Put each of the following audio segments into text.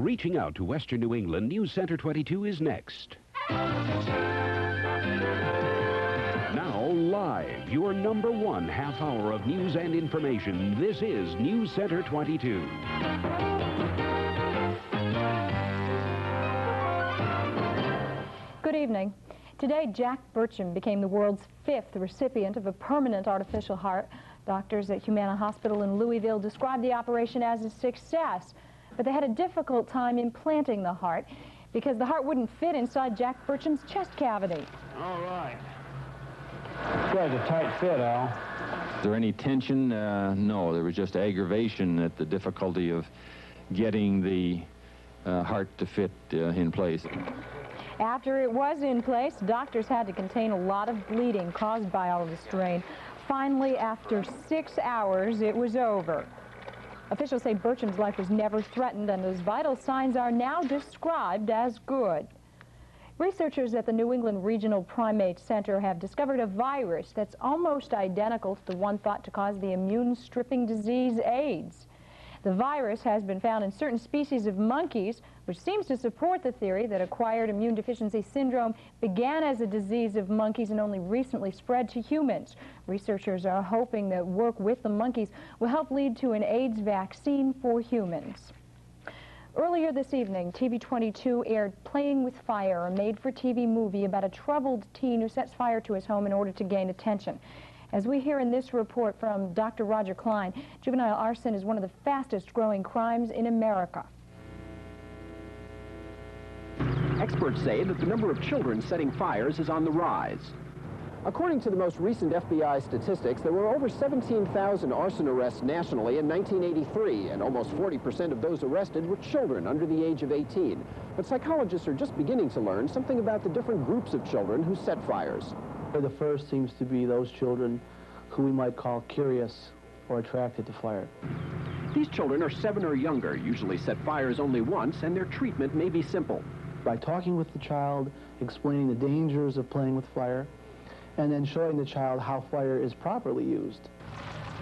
Reaching out to Western New England, News Center 22 is next. Now, live, your #1 half hour of news and information. This is News Center 22. Good evening. Today, Jack Burcham became the world's 5th recipient of a permanent artificial heart. Doctors at Humana Hospital in Louisville described the operation as a success, but they had a difficult time implanting the heart because the heart wouldn't fit inside Jack Burcham's chest cavity. All right. Quite a tight fit, Al. Is there any tension? No, there was just aggravation at the difficulty of getting the heart to fit in place. After it was in place, doctors had to contain a lot of bleeding caused by all of the strain. Finally, after 6 hours, it was over. Officials say Burcham's life was never threatened, and his vital signs are now described as good. Researchers at the New England Regional Primate Center have discovered a virus that's almost identical to the one thought to cause the immune-stripping disease AIDS. The virus has been found in certain species of monkeys, which seems to support the theory that acquired immune deficiency syndrome began as a disease of monkeys and only recently spread to humans. Researchers are hoping that work with the monkeys will help lead to an AIDS vaccine for humans. Earlier this evening, TV 22 aired Playing with Fire, a made-for-TV movie about a troubled teen who sets fire to his home in order to gain attention. As we hear in this report from Dr. Roger Klein, juvenile arson is one of the fastest-growing crimes in America. Experts say that the number of children setting fires is on the rise. According to the most recent FBI statistics, there were over 17,000 arson arrests nationally in 1983, and almost 40% of those arrested were children under the age of 18. But psychologists are just beginning to learn something about the different groups of children who set fires. The first seems to be those children who we might call curious or attracted to fire. These children are 7 or younger, usually set fires only once, and their treatment may be simple. By talking with the child, explaining the dangers of playing with fire, and then showing the child how fire is properly used.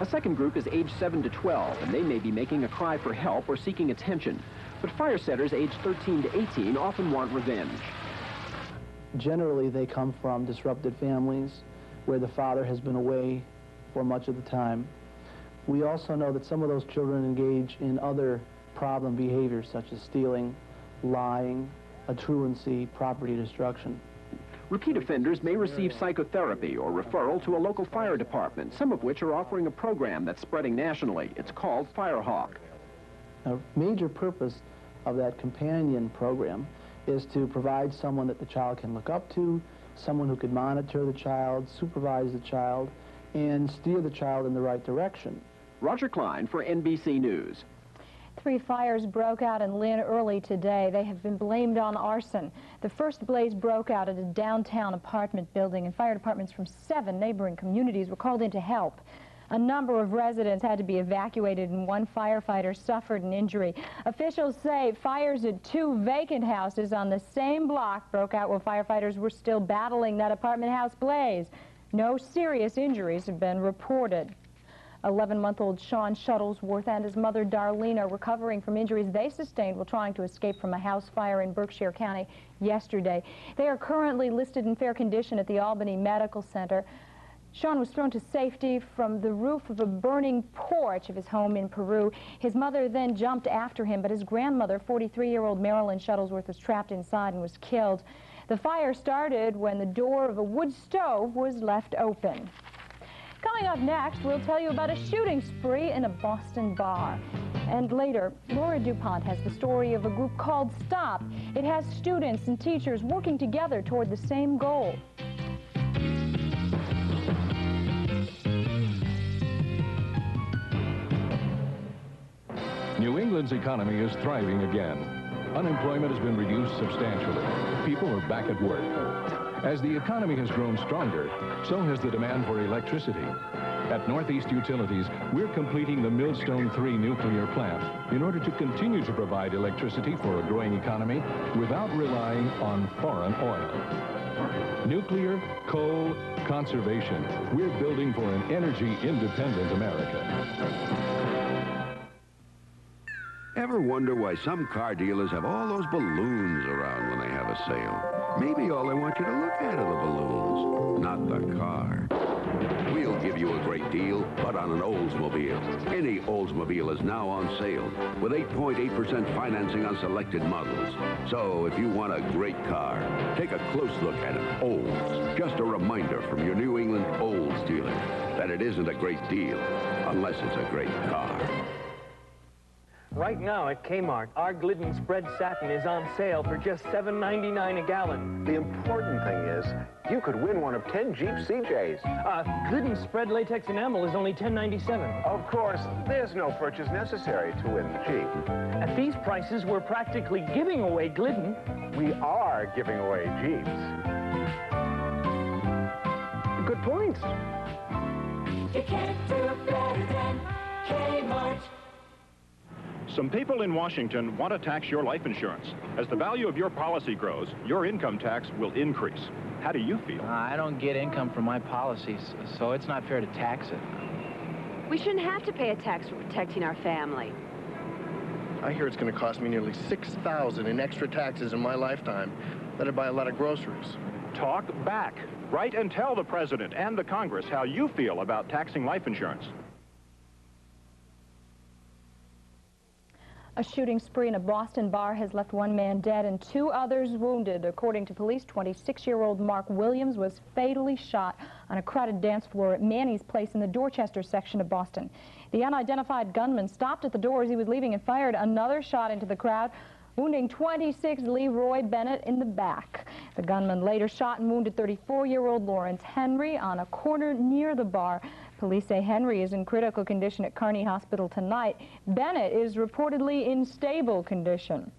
A second group is age 7 to 12, and they may be making a cry for help or seeking attention. But fire setters aged 13 to 18 often want revenge. Generally, they come from disrupted families where the father has been away for much of the time. We also know that some of those children engage in other problem behaviors such as stealing, lying, a truancy, property destruction. Repeat offenders may receive psychotherapy or referral to a local fire department, some of which are offering a program that's spreading nationally. It's called Firehawk. A major purpose of that companion program is to provide someone that the child can look up to, someone who could monitor the child, supervise the child, and steer the child in the right direction. Roger Klein for NBC News. 3 fires broke out in Lynn early today. They have been blamed on arson. The first blaze broke out at a downtown apartment building, and fire departments from 7 neighboring communities were called in to help. A number of residents had to be evacuated, and 1 firefighter suffered an injury. Officials say fires at 2 vacant houses on the same block broke out while firefighters were still battling that apartment house blaze. No serious injuries have been reported. 11-month-old Sean Shuttlesworth and his mother Darlene are recovering from injuries they sustained while trying to escape from a house fire in Berkshire County yesterday. They are currently listed in fair condition at the Albany Medical Center. Sean was thrown to safety from the roof of a burning porch of his home in Peru. His mother then jumped after him, but his grandmother, 43-year-old Marilyn Shuttlesworth, was trapped inside and was killed. The fire started when the door of a wood stove was left open. Coming up next, we'll tell you about a shooting spree in a Boston bar. And later, Laura DuPont has the story of a group called STOP. It has students and teachers working together toward the same goal. New England's economy is thriving again. Unemployment has been reduced substantially. People are back at work. As the economy has grown stronger, so has the demand for electricity. At Northeast Utilities, we're completing the Millstone 3 nuclear plant in order to continue to provide electricity for a growing economy without relying on foreign oil. Nuclear, coal, conservation. We're building for an energy-independent America. Ever wonder why some car dealers have all those balloons around when they have a sale? Maybe all they want you to look at are the balloons, not the car. We'll give you a great deal, but on an Oldsmobile. Any Oldsmobile is now on sale with 8.8% financing on selected models. So if you want a great car, take a close look at an Olds. Just a reminder from your New England Olds dealer that it isn't a great deal unless it's a great car. Right now at Kmart, our Glidden spread satin is on sale for just $7.99 a gallon. The important thing is, you could win one of 10 Jeep CJs. Glidden spread latex enamel is only $10.97. Of course, there's no purchase necessary to win the Jeep. At these prices, we're practically giving away Glidden. We are giving away Jeeps. Good points. You can't do better than Kmart. Some people in Washington want to tax your life insurance. As the value of your policy grows, your income tax will increase. How do you feel? I don't get income from my policies, so it's not fair to tax it. We shouldn't have to pay a tax for protecting our family. I hear it's going to cost me nearly $6,000 in extra taxes in my lifetime. That'd buy a lot of groceries. Talk back. Write and tell the President and the Congress how you feel about taxing life insurance. A shooting spree in a Boston bar has left one man dead and 2 others wounded. According to police, 26-year-old Mark Williams was fatally shot on a crowded dance floor at Manny's Place in the Dorchester section of Boston. The unidentified gunman stopped at the door as he was leaving and fired another shot into the crowd, wounding 26 Leroy Bennett in the back. The gunman later shot and wounded 34-year-old Lawrence Henry on a corner near the bar. Police say Henry is in critical condition at Kearney Hospital tonight. Bennett is reportedly in stable condition.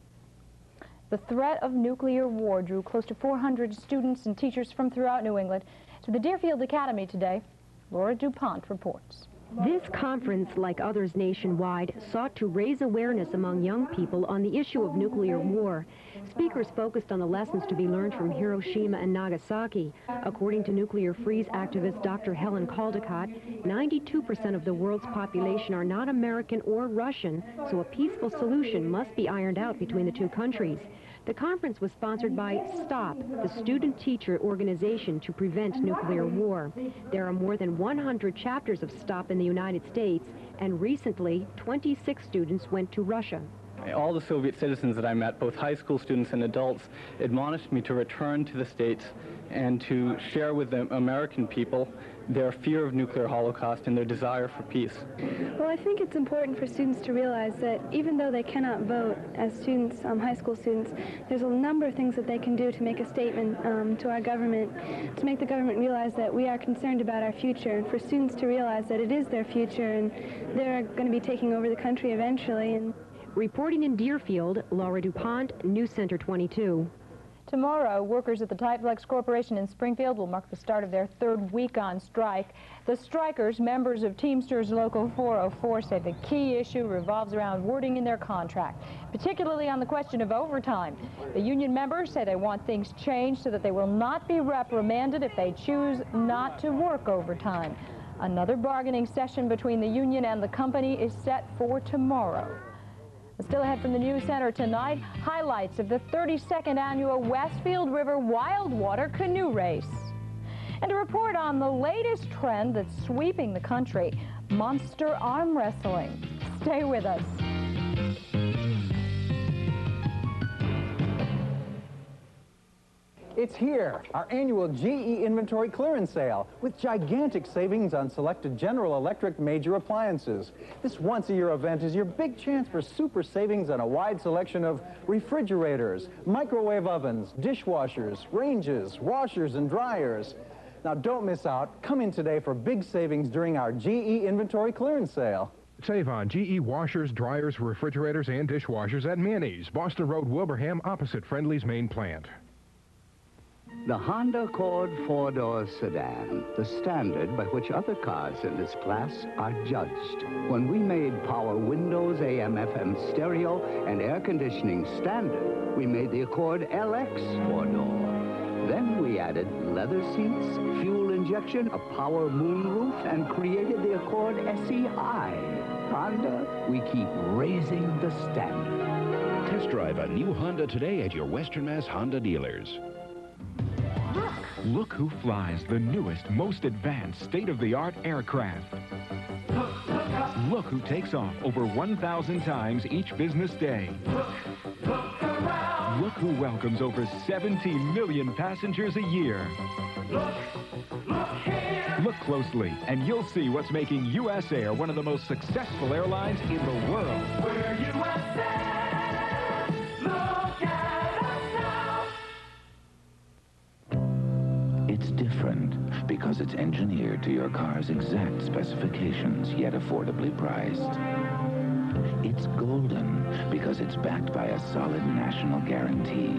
The threat of nuclear war drew close to 400 students and teachers from throughout New England to the Deerfield Academy today. Laura DuPont reports. This conference, like others nationwide, sought to raise awareness among young people on the issue of nuclear war. Speakers focused on the lessons to be learned from Hiroshima and Nagasaki. According to nuclear freeze activist Dr. Helen Caldicott, 92% of the world's population are not American or Russian, so a peaceful solution must be ironed out between the two countries. The conference was sponsored by STOP, the student-teacher organization to prevent nuclear war. There are more than 100 chapters of STOP in the United States, and recently, 26 students went to Russia. All the Soviet citizens that I met, both high school students and adults, admonished me to return to the States and to share with the American people their fear of nuclear holocaust and their desire for peace. Well, I think it's important for students to realize that even though they cannot vote as students, high school students, there's a number of things that they can do to make a statement to our government, to make the government realize that we are concerned about our future, and for students to realize that it is their future and they're going to be taking over the country eventually. Reporting in Deerfield, Laura DuPont, News Center 22. Tomorrow, workers at the Typlex Corporation in Springfield will mark the start of their 3rd week on strike. The strikers, members of Teamsters Local 404, say the key issue revolves around wording in their contract, particularly on the question of overtime. The union members say they want things changed so that they will not be reprimanded if they choose not to work overtime. Another bargaining session between the union and the company is set for tomorrow. Still ahead from the News Center tonight, highlights of the 32nd annual Westfield River Wildwater Canoe Race. And a report on the latest trend that's sweeping the country, monster arm wrestling. Stay with us. It's here, our annual GE Inventory Clearance Sale, with gigantic savings on selected General Electric major appliances. This once-a-year event is your big chance for super savings on a wide selection of refrigerators, microwave ovens, dishwashers, ranges, washers, and dryers. Now, don't miss out. Come in today for big savings during our GE Inventory Clearance Sale. Save on GE washers, dryers, refrigerators, and dishwashers at Manny's, Boston Road, Wilbraham, opposite Friendly's main plant. The Honda Accord 4-door sedan, the standard by which other cars in this class are judged. When we made power windows, AM/FM stereo, and air conditioning standard, we made the Accord LX 4-door. Then we added leather seats, fuel injection, a power moonroof, and created the Accord SE High. Honda, we keep raising the standard. Test drive a new Honda today at your Western Mass Honda dealers. Look who flies the newest, most advanced, state-of-the-art aircraft. Look who takes off over 1,000 times each business day. Look who welcomes over 70 million passengers a year. Look closely, and you'll see what's making U.S. Air one of the most successful airlines in the world. We're USA. Look at us now. It's different because it's engineered to your car's exact specifications, yet affordably priced. It's golden because it's backed by a solid national guarantee.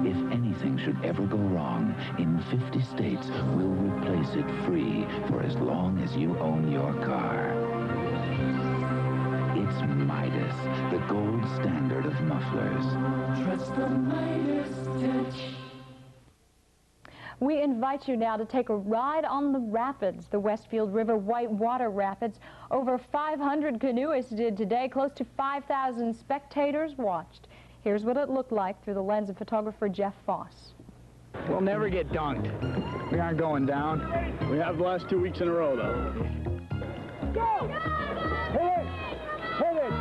If anything should ever go wrong, in 50 states, we'll replace it free for as long as you own your car. It's Midas, the gold standard of mufflers. Trust the Midas touch. We invite you now to take a ride on the rapids, the Westfield River Whitewater Rapids. Over 500 canoeists did today. Close to 5,000 spectators watched. Here's what it looked like through the lens of photographer Jeff Foss. We'll never get dunked. We aren't going down. We have the last 2 weeks in a row, though. Go! Hit it! Hit it!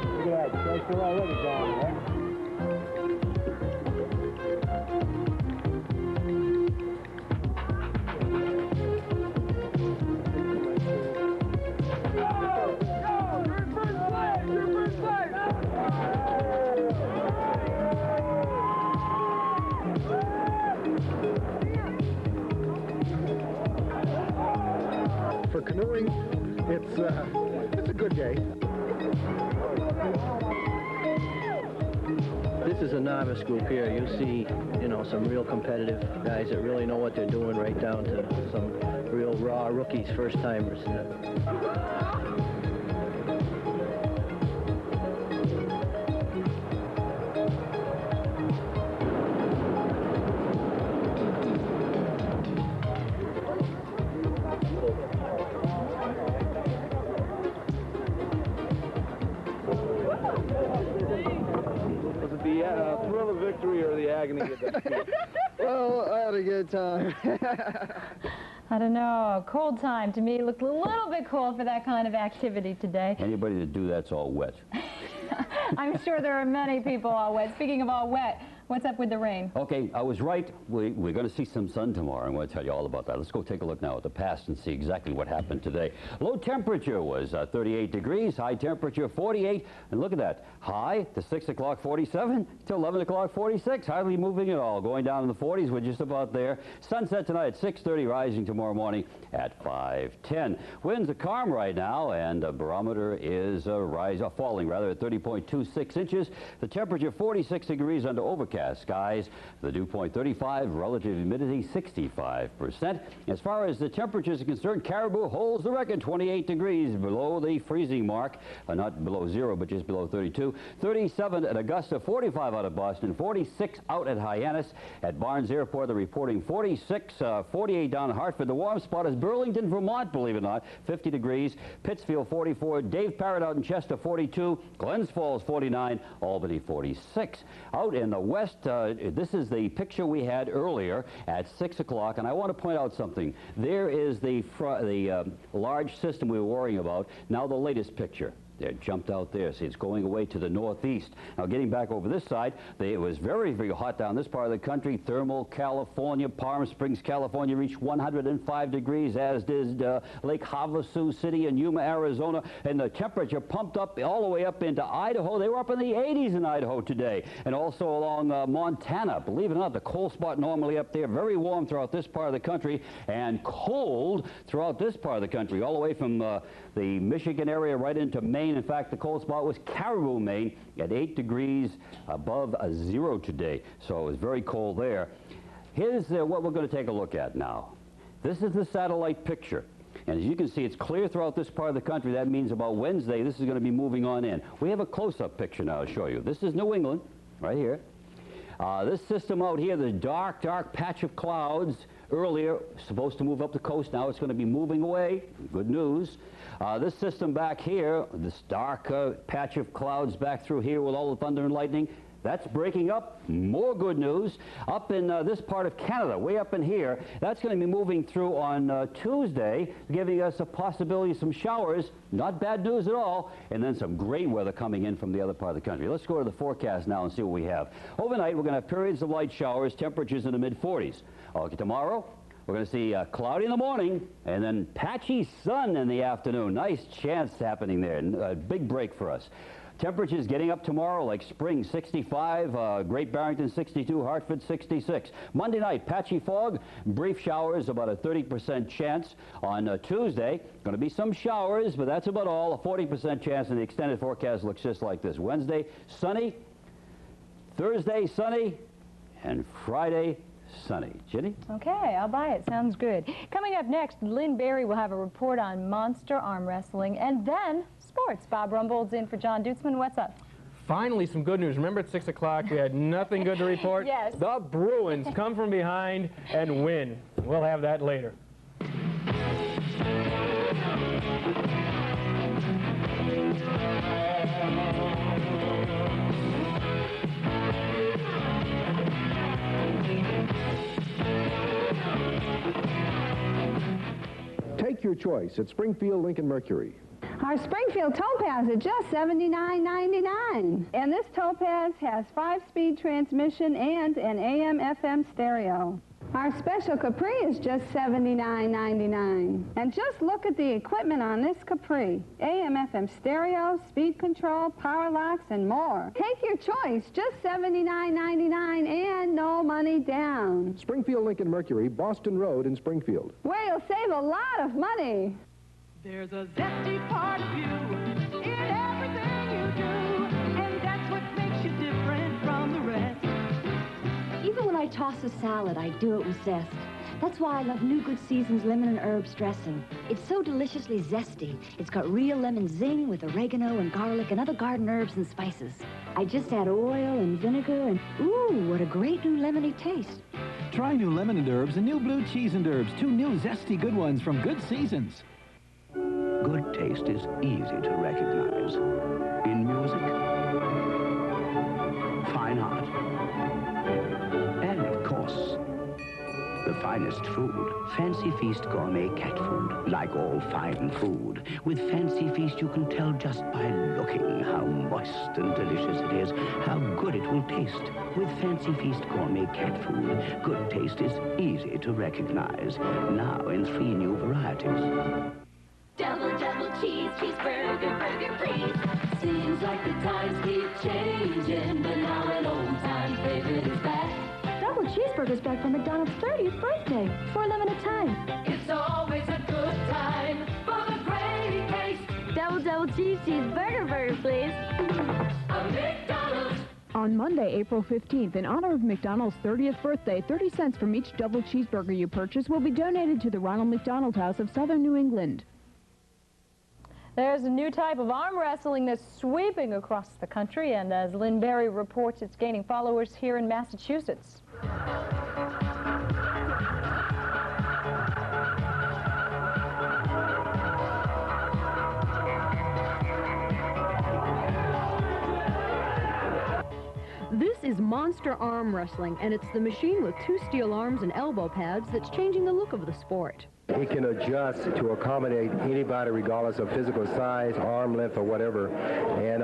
Look at that. That's already gone, right? For canoeing, it's a good day. This is a novice group here. You see, some real competitive guys that really know what they're doing, right down to some real raw rookies, first-timers. Thrill of victory or the agony of defeat? Well, I had a good time. I don't know. Cold time to me looked a little bit cold for that kind of activity today. Anybody that do that's all wet. I'm sure there are many people all wet. Speaking of all wet, what's up with the rain? Okay, I was right. We're going to see some sun tomorrow. I'm going to tell you all about that. Let's go take a look now at the past and see exactly what happened today. Low temperature was 38 degrees, high temperature 48, and look at that. High to 6 o'clock 47 to 11 o'clock 46, hardly moving at all. Going down in the 40s, we're just about there. Sunset tonight at 6:30, rising tomorrow morning at 5:10. Winds are calm right now, and the barometer is falling rather at 30.26 inches. The temperature 46 degrees under overcast skies. The dew point 35, relative humidity 65%. As far as the temperatures are concerned, Caribou holds the record, 28 degrees below the freezing mark. Not below zero, but just below 32. 37 at Augusta, 45 out of Boston, 46 out at Hyannis. At Barnes Airport, they're reporting 46, 48 down in Hartford. The warm spot is Burlington, Vermont, believe it or not, 50 degrees. Pittsfield, 44. Dave Parrott out in Chester, 42. Glens Falls, 49. Albany, 46. Out in the west, this is the picture we had earlier at 6 o'clock, and I want to point out something. There is the large system we were worrying about. Now the latest picture. It jumped out there. See, it's going away to the northeast. Now, getting back over this side, it was very, very hot down this part of the country. Thermal, California, Palm Springs, California reached 105 degrees, as did Lake Havasu City and Yuma, Arizona. And the temperature pumped up all the way up into Idaho. They were up in the 80s in Idaho today. And also along Montana. Believe it or not, the cold spot normally up there. Very warm throughout this part of the country and cold throughout this part of the country, all the way from the Michigan area right into Maine. In fact, the cold spot was Caribou, Maine, at 8 degrees above zero today. So it was very cold there. Here's what we're going to take a look at now. This is the satellite picture. And as you can see, it's clear throughout this part of the country. That means about Wednesday, this is going to be moving on in. We have a close-up picture now to show you. This is New England, right here. This system out here, the dark, dark patch of clouds, earlier, supposed to move up the coast. Now it's going to be moving away. Good news. This system back here, this dark patch of clouds back through here with all the thunder and lightning, that's breaking up. More good news. Up in this part of Canada, way up in here, that's going to be moving through on Tuesday, giving us a possibility of some showers. Not bad news at all. And then some great weather coming in from the other part of the country. Let's go to the forecast now and see what we have. Overnight, we're going to have periods of light showers, temperatures in the mid-40s. Okay, tomorrow, we're going to see cloudy in the morning and then patchy sun in the afternoon. Nice chance happening there. A big break for us. Temperatures getting up tomorrow like spring, 65, Great Barrington 62, Hartford 66. Monday night, patchy fog, brief showers, about a 30% chance. On Tuesday, going to be some showers, but that's about all. A 40% chance, and the extended forecast looks just like this. Wednesday, sunny. Thursday, sunny. And Friday, sunny. Ginny? Okay, I'll buy it. Sounds good. Coming up next, Lynn Berry will have a report on monster arm wrestling, and then sports. Bob Rumbold's in for John Dutzman. What's up? Finally, some good news. Remember at 6 o'clock we had nothing good to report? Yes. The Bruins come from behind and win. We'll have that later. Take your choice at Springfield Lincoln Mercury. Our Springfield Topaz is just $79.99. And this Topaz has 5-speed transmission and an AM/FM stereo. Our special Capri is just $79.99. And just look at the equipment on this Capri. AM/FM stereo, speed control, power locks, and more. Take your choice, just $79.99 and no money down. Springfield Lincoln Mercury, Boston Road in Springfield. Where you'll save a lot of money. There's a zesty part of you in everything you do, and that's what makes you different from the rest. Even when I toss a salad, I do it with zest. That's why I love New Good Season's lemon and herbs dressing. It's so deliciously zesty. It's got real lemon zing with oregano and garlic and other garden herbs and spices. I just add oil and vinegar and, ooh, what a great new lemony taste. Try new lemon and herbs and new blue cheese and herbs, 2 new zesty good ones from Good Seasons. Good taste is easy to recognize. In music, fine art, and of course, the finest food. Fancy Feast Gourmet Cat Food. Like all fine food, with Fancy Feast you can tell just by looking how moist and delicious it is, how good it will taste. With Fancy Feast Gourmet Cat Food, good taste is easy to recognize. Now in 3 new varieties. Double cheese, cheeseburger, burger, please. Seems like the times keep changing, but now an old-time favorite is back. Double cheeseburgers back for McDonald's 30th birthday, for a limited time. It's always a good time for the great taste. Double cheese, burger, please. A McDonald's. On Monday, April 15th, in honor of McDonald's 30th birthday, 30 cents from each double cheeseburger you purchase will be donated to the Ronald McDonald House of Southern New England. There's a new type of arm wrestling that's sweeping across the country, and as Lynn Berry reports, it's gaining followers here in Massachusetts. This is Monster Arm Wrestling, and it's the machine with 2 steel arms and elbow pads that's changing the look of the sport. He can adjust to accommodate anybody regardless of physical size, arm length, or whatever. And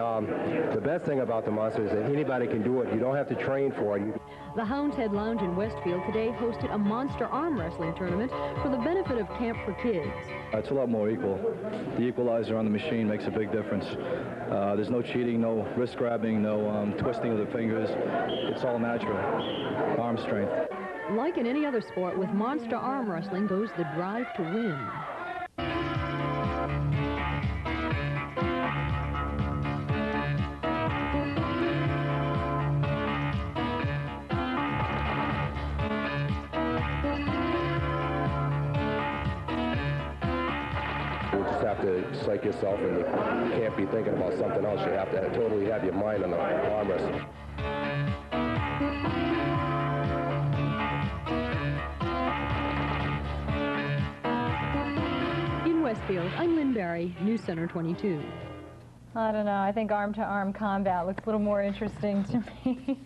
the best thing about the Monster is that anybody can do it. You don't have to train for it. The Hound's Head Lounge in Westfield today hosted a Monster Arm Wrestling tournament for the benefit of Camp for Kids. It's a lot more equal. The equalizer on the machine makes a big difference. There's no cheating, no wrist grabbing, no twisting of the fingers. It's all natural. Arm strength. Like in any other sport, with Monster Arm Wrestling goes the drive to win. You just have to psych yourself, and you can't be thinking about something else. You have to totally have your mind on the arm wrestling. Bakersfield, I'm Lynn Barry, News Center 22. I don't know. I think arm-to-arm combat looks a little more interesting to me.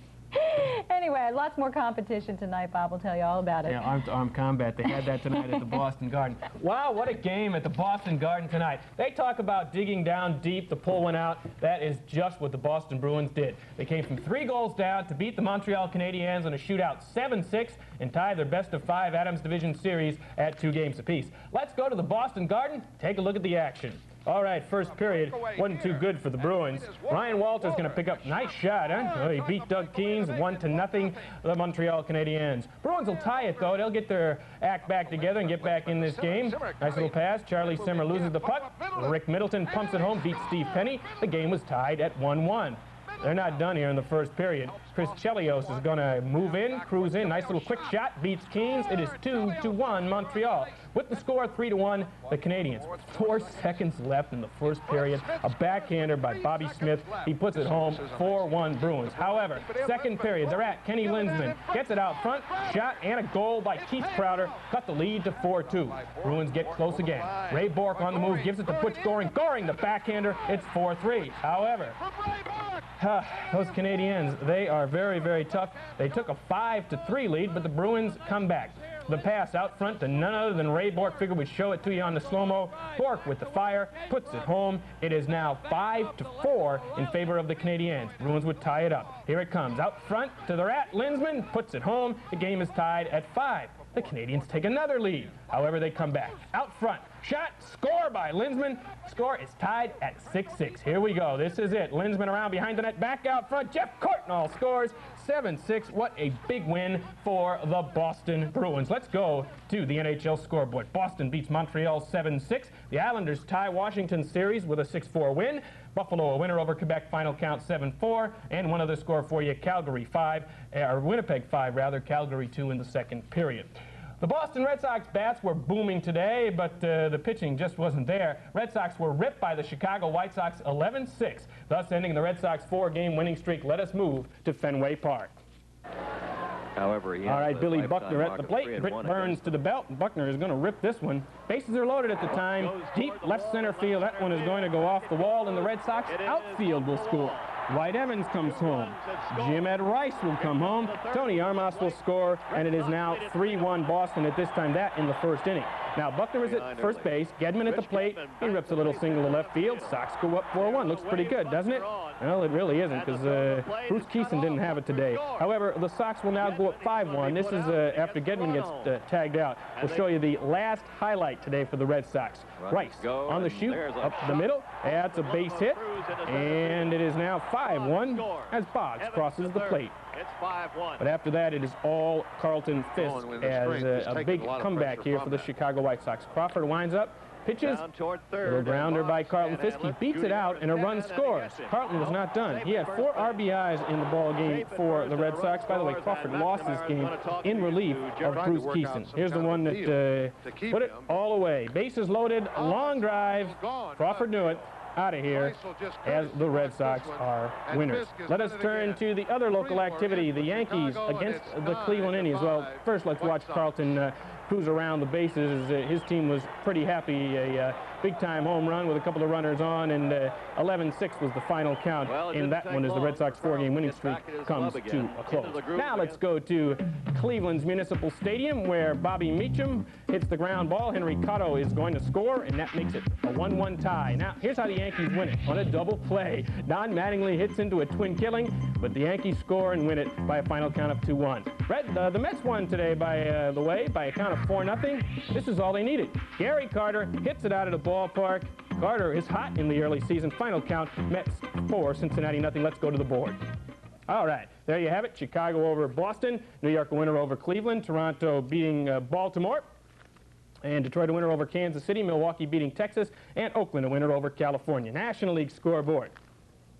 Anyway, lots more competition tonight. Bob will tell you all about it. Yeah, arm-to-arm combat. They had that tonight at the Boston Garden. Wow, what a game at the Boston Garden tonight. They talk about digging down deep. The pull went out. That is just what the Boston Bruins did. They came from 3 goals down to beat the Montreal Canadiens in a shootout 7-6 and tie their best-of-5 Adams Division series at 2 games apiece. Let's go to the Boston Garden, take a look at the action. All right, first period wasn't too good for the Bruins. Ryan Walter's going to pick up, nice shot, huh? Oh, he beat Doug Keens 1-0, the Montreal Canadiens. Bruins will tie it, though. They'll get their act back together and get back in this game. Nice little pass. Charlie Simmer loses the puck. Rick Middleton pumps it home, beats Steve Penny. The game was tied at 1-1. They're not done here in the first period. Chris Chelios is going to move in, cruise in. Nice little quick shot, beats Keens. It is 2-1 Montreal. With the score 3-1, the Canadiens. With 4 seconds left in the first period, a backhander by Bobby Smith. He puts it home, 4-1 Bruins. However, second period, they're at Kenny Linsman. Gets it out front, shot and a goal by Keith Crowder. Cut the lead to 4-2. Bruins get close again. Ray Bourque on the move, gives it to Butch Goring. Goring, the backhander, it's 4-3. However, those Canadiens, they are very, very tough. They took a 5-3 lead, but the Bruins come back. The pass out front to none other than Ray Bourque. Figure we'd show it to you on the slow-mo. Bourque with the fire, puts it home. It is now 5-4 in favor of the Canadiens. Bruins would tie it up. Here it comes. Out front to the rat. Linsman puts it home. The game is tied at 5. The Canadiens take another lead. However, they come back. Out front. Shot. Score by Linsman. Score is tied at 6-6. Here we go. This is it. Linsman around behind the net. Back out front. Jeff Courtnall scores. 7-6. What a big win for the Boston Bruins. Let's go to the NHL scoreboard. Boston beats Montreal 7-6. The Islanders tie Washington series with a 6-4 win. Buffalo a winner over Quebec, final count 7-4. And one other score for you, Calgary 5, or Winnipeg 5 rather, Calgary 2 in the second period. The Boston Red Sox bats were booming today, but the pitching just wasn't there. Red Sox were ripped by the Chicago White Sox 11-6, thus ending the Red Sox 4-game winning streak. Let us move to Fenway Park. However, all right, Billy Buckner at the plate. Britt Burns to the belt. Buckner is going to rip this one. Bases are loaded at the time. Deep left center field. That one is going to go off the wall, and the Red Sox outfield will score. White Evans comes home. Jim Ed Rice will come home. Tony Armas will score, and it is now 3-1 Boston at this time, that in the first inning. Now, Buckner is at first base. Gedman at the plate. He rips a little single to left field. Sox go up 4-1. Looks pretty good, doesn't it? Well, it really isn't, because Bruce Keeson didn't have it today. However, the Sox will now go up 5-1. This is after Gedman gets tagged out. We'll show you the last highlight today for the Red Sox. Rice on the shoot, up the middle. That's a base hit, and it is now 5-1 as Boggs crosses the plate. It's 5-1. But after that, it is all Carlton Fisk as a big comeback here for the Chicago White Sox. Crawford winds up, pitches, little grounder by Carlton Fisk. He beats it out, and a run scores. Carlton was not done. He had 4 RBIs in the ball game for the Red Sox. By the way, Crawford lost this game in relief of Bruce Keeson. Here's the one that put it all away. Bases loaded, long drive. Crawford knew it. Out of here as the Red Sox are winners. Let us turn to the other local activity, the Yankees against the Cleveland Indians. Well, first let's watch Carlton cruise around the bases. His team was pretty happy. A big-time home run with a couple of runners on, and 11-6 was the final count. In that one as the Red Sox 4-game winning streak comes to a close. Now let's go to Cleveland's Municipal Stadium, where Bobby Meacham hits the ground ball. Henry Cotto is going to score, and that makes it a 1-1 tie. Now, here's how the Yankees win it, on a double play. Don Mattingly hits into a twin killing, but the Yankees score and win it by a final count of 2-1. The Mets won today, by the way, by a count of 4-0. This is all they needed. Gary Carter hits it out of the ballpark. Carter is hot in the early season. Final count, Mets 4, Cincinnati nothing. Let's go to the board. All right, there you have it. Chicago over Boston. New York a winner over Cleveland. Toronto beating Baltimore. And Detroit a winner over Kansas City. Milwaukee beating Texas. And Oakland a winner over California. National League scoreboard.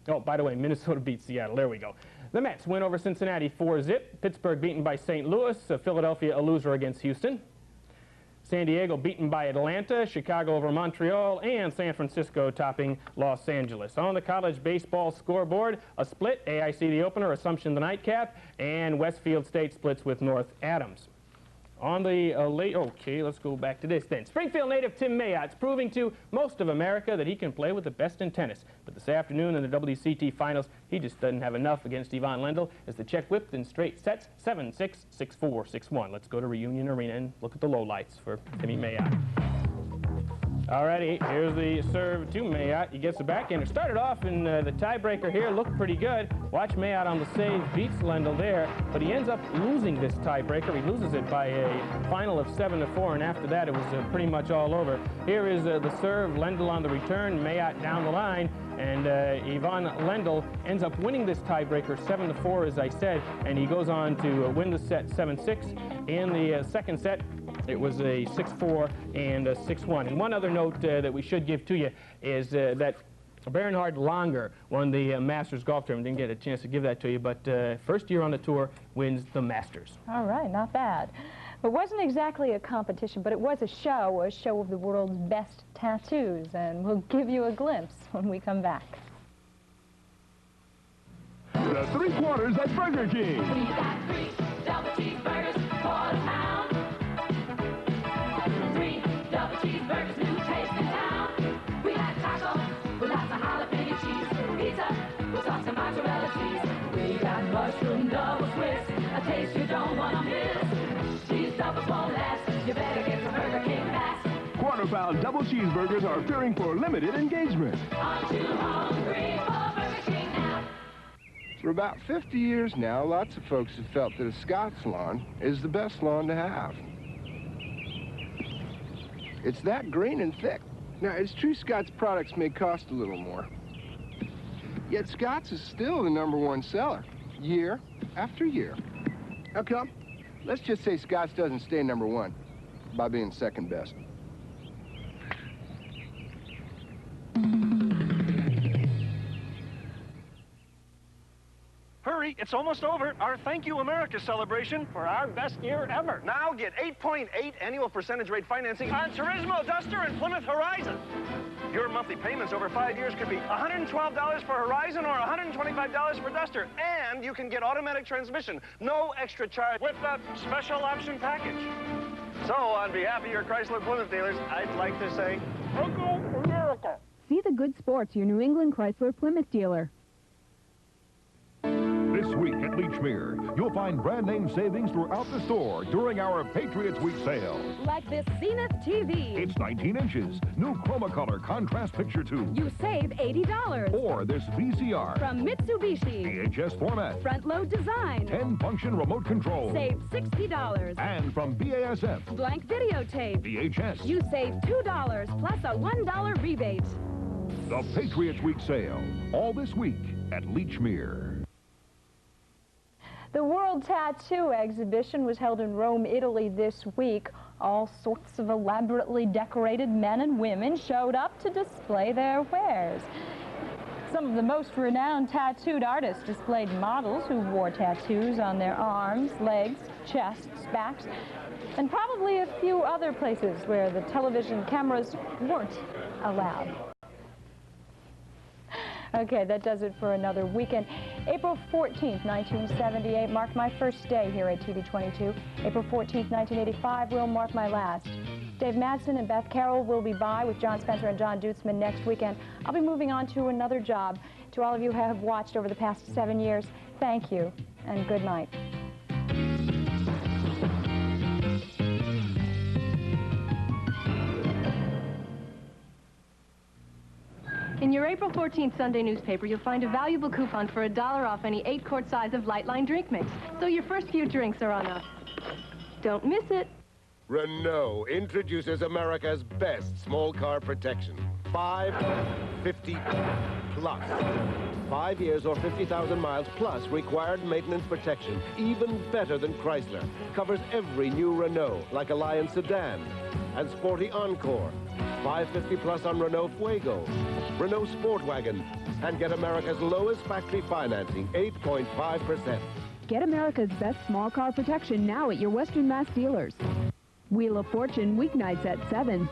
Oh, by the way, Minnesota beats Seattle. There we go. The Mets win over Cincinnati 4-0. Pittsburgh beaten by St. Louis. Philadelphia a loser against Houston. San Diego beaten by Atlanta, Chicago over Montreal, and San Francisco topping Los Angeles. On the college baseball scoreboard, a split, AIC the opener, Assumption the nightcap, and Westfield State splits with North Adams. On the late, okay, let's go back to this then. Springfield native Tim Mayott's proving to most of America that he can play with the best in tennis. But this afternoon in the WCT finals, he just doesn't have enough against Ivan Lendl as the Czech whipped in straight sets, 7-6, 6-4, 6-1. Let's go to Reunion Arena and look at the lowlights for Timmy Mayotte. Alrighty, here's the serve to Mayotte. He gets the backhand. It started off in the tiebreaker here, looked pretty good. Watch Mayotte on the save, beats Lendl there, but he ends up losing this tiebreaker. He loses it by a final of 7-4, and after that it was pretty much all over. Here is the serve, Lendl on the return, Mayotte down the line, and Ivan Lendl ends up winning this tiebreaker 7-4, as I said, and he goes on to win the set 7-6. In the second set, it was a 6-4 and a 6-1. And one other note that we should give to you is that Bernhard Langer won the Masters golf tournament. Didn't get a chance to give that to you, but first year on the tour wins the Masters. All right, not bad. It wasn't exactly a competition, but it was a show of the world's best tattoos, and we'll give you a glimpse when we come back. The 3 quarters at Burger King. We got 3 double cheeseburgers for the pound. 3 double cheeseburgers, new taste in town. We got tacos with lots of jalapeno cheese. Pizza with sauce and mozzarella cheese. We got mushroom double Swiss, a taste you don't want to miss. Cheese doubles won't last, you better get some Burger King fast. Quarter-pound double cheeseburgers are appearing for limited engagement. I'm too hungry for Burger King now. For about 50 years now, lots of folks have felt that a Scott's lawn is the best lawn to have. It's that green and thick. Now, it's true Scott's products may cost a little more. Yet Scott's is still the #1 seller, year after year. How come? Let's just say Scott's doesn't stay #1 by being second best. Hurry, it's almost over. Our Thank You America celebration for our best year ever. Now get 8.8 annual percentage rate financing on Turismo, Duster, and Plymouth Horizon. Your monthly payments over 5 years could be $112 for Horizon or $125 for Duster. And you can get automatic transmission, no extra charge, with that special option package. So, on behalf of your Chrysler Plymouth dealers, I'd like to say, Thank You America. See the good sports, your New England Chrysler Plymouth dealer. This week at Lechmere, you'll find brand name savings throughout the store during our Patriots Week sale. Like this Zenith TV. It's 19 inches, new Chromacolor contrast picture tube. You save $80. Or this VCR. From Mitsubishi. VHS format. Front load design. 10-function remote control. Save $60. And from BASF. Blank videotape. VHS. You save $2 plus a $1 rebate. The Patriots Week sale. All this week at Lechmere. The World Tattoo Exhibition was held in Rome, Italy this week. All sorts of elaborately decorated men and women showed up to display their wares. Some of the most renowned tattooed artists displayed models who wore tattoos on their arms, legs, chests, backs, and probably a few other places where the television cameras weren't allowed. Okay, that does it for another weekend. April 14th, 1978 marked my first day here at TV22. April 14th, 1985 will mark my last. Dave Madsen and Beth Carroll will be by with John Spencer and John Dutzman next weekend. I'll be moving on to another job. To all of you who have watched over the past 7 years, thank you and good night. In your April 14th Sunday newspaper, you'll find a valuable coupon for $1 off any 8-quart size of Lightline drink mix. So your first few drinks are on us. Don't miss it. Renault introduces America's best small car protection. 550 plus. 5 years or 50,000 miles plus required maintenance protection. Even better than Chrysler. Covers every new Renault, like Alliance sedan and sporty Encore. 550 plus on Renault Fuego, Renault Sportwagon, and get America's lowest factory financing, 8.5%. Get America's best small car protection now at your Western Mass dealers. Wheel of Fortune, weeknights at 7.